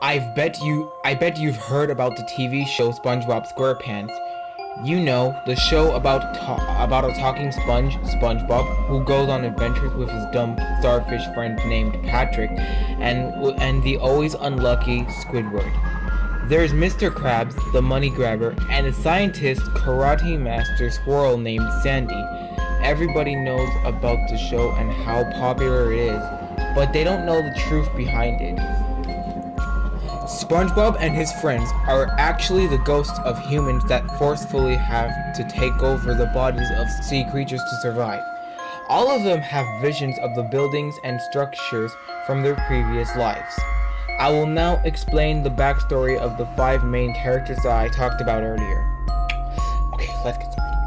I bet you've heard about the TV show SpongeBob SquarePants. You know, the show about a talking sponge, SpongeBob, who goes on adventures with his dumb starfish friend named Patrick, and the always unlucky Squidward. There's Mr. Krabs, the money grabber, and a scientist karate master squirrel named Sandy. Everybody knows about the show and how popular it is, but they don't know the truth behind it. SpongeBob and his friends are actually the ghosts of humans that forcefully have to take over the bodies of sea creatures to survive. All of them have visions of the buildings and structures from their previous lives. I will now explain the backstory of the 5 main characters that I talked about earlier. Okay, let's get started.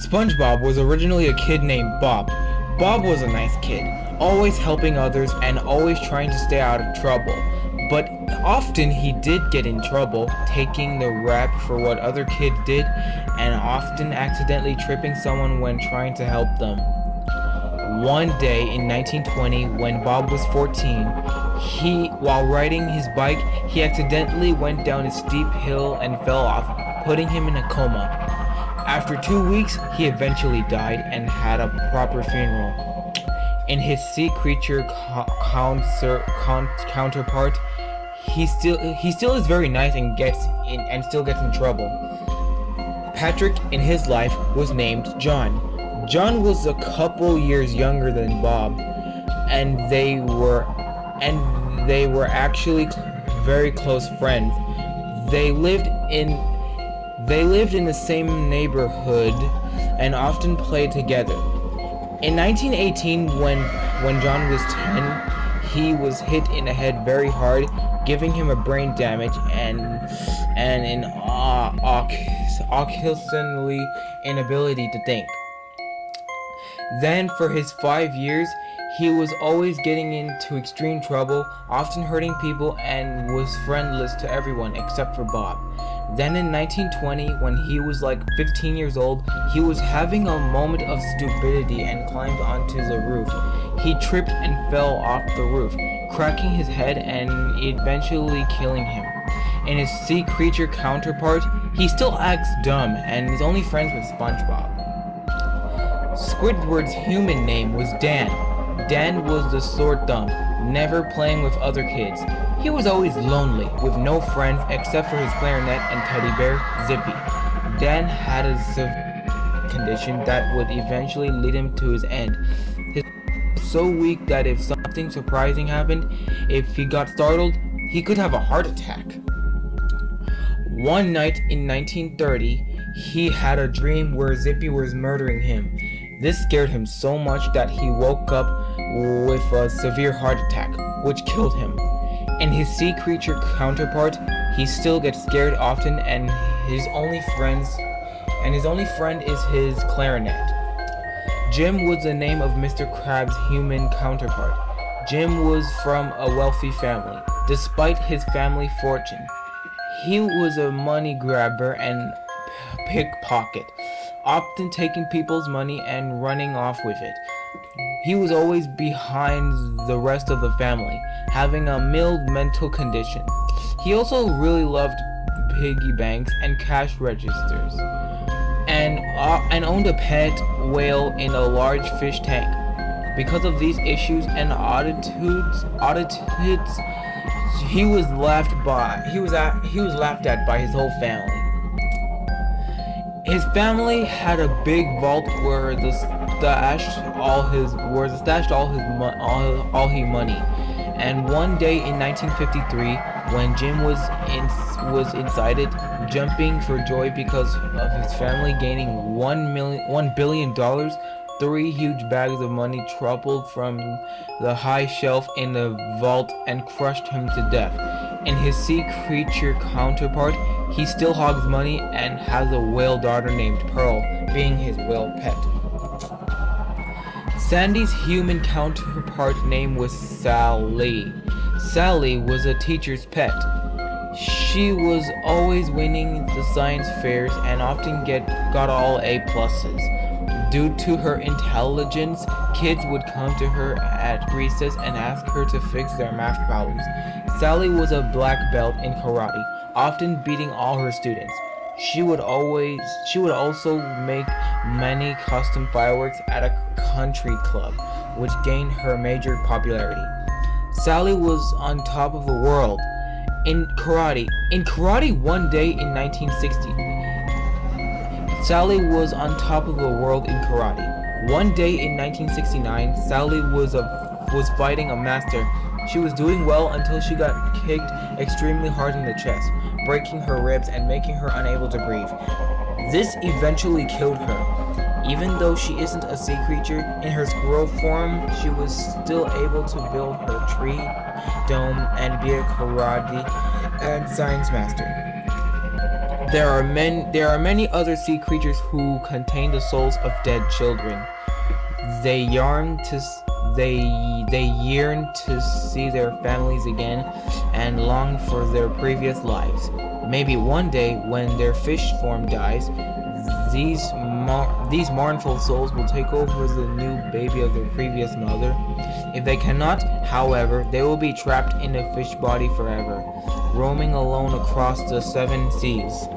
SpongeBob was originally a kid named Bob. Bob was a nice kid, always helping others and always trying to stay out of trouble. But often he did get in trouble, taking the rap for what other kids did, and often accidentally tripping someone when trying to help them. One day in 1920, when Bob was 14, while riding his bike, he accidentally went down a steep hill and fell off, putting him in a coma. After 2 weeks, he eventually died and had a proper funeral. In his sea creature counterpart, he still is very nice and still gets in trouble. Patrick in his life was named John. John was a couple years younger than Bob, and they were actually very close friends. They lived in the same neighborhood and often played together. In 1918, when John was 10, he was hit in the head very hard, giving him a brain damage and an occasionally inability to think. Then for his 5 years, he was always getting into extreme trouble, often hurting people, and was friendless to everyone except for Bob. Then in 1920, when he was like 15 years old, he was having a moment of stupidity and climbed onto the roof. He tripped and fell off the roof, cracking his head and eventually killing him. In his sea creature counterpart, he still acts dumb and is only friends with SpongeBob. Squidward's human name was Dan. Dan was the sore thumb, never playing with other kids. He was always lonely, with no friends except for his clarinet and teddy bear, Zippy. Dan had a severe condition that would eventually lead him to his end. His was so weak that if something surprising happened, if he got startled, he could have a heart attack. One night in 1930, he had a dream where Zippy was murdering him. This scared him so much that he woke up with a severe heart attack, which killed him. In his sea creature counterpart, he still gets scared often, and his only friend is his clarinet. Jim was the name of Mr. Krabs' human counterpart. Jim was from a wealthy family. Despite his family fortune, he was a money grabber and pickpocket, often taking people's money and running off with it. He was always behind the rest of the family, having a mild mental condition. He also really loved piggy banks and cash registers, and owned a pet whale in a large fish tank. Because of these issues and attitudes, he was laughed at by his whole family. His family had a big vault where they stashed all his money. And one day in 1953, when Jim was inside it, jumping for joy because of his family gaining $1 billion, 3 huge bags of money toppled from the high shelf in the vault and crushed him to death. In his sea creature counterpart, he still hogs money and has a whale daughter named Pearl, being his whale pet. Sandy's human counterpart name was Sally. Sally was a teacher's pet. She was always winning the science fairs and often got all A+. Due to her intelligence, Kids would come to her at recess and ask her to fix their math problems. Sally was a black belt in karate, often beating all her students. She would also make many custom fireworks at a country club, which gained her major popularity. Sally was on top of the world in karate. In karate one day in 1960. Sally was on top of the world in karate. One day in 1969, Sally was fighting a master. She was doing well until she got kicked extremely hard in the chest, breaking her ribs and making her unable to breathe. This eventually killed her. Even though she isn't a sea creature, in her squirrel form, she was still able to build her tree dome and be a karate and science master. There are many other sea creatures who contain the souls of dead children. They yearn to see their families again and long for their previous lives. Maybe one day, when their fish form dies, these mournful souls will take over the new baby of their previous mother. If they cannot, however, they will be trapped in a fish body forever, roaming alone across the 7 seas.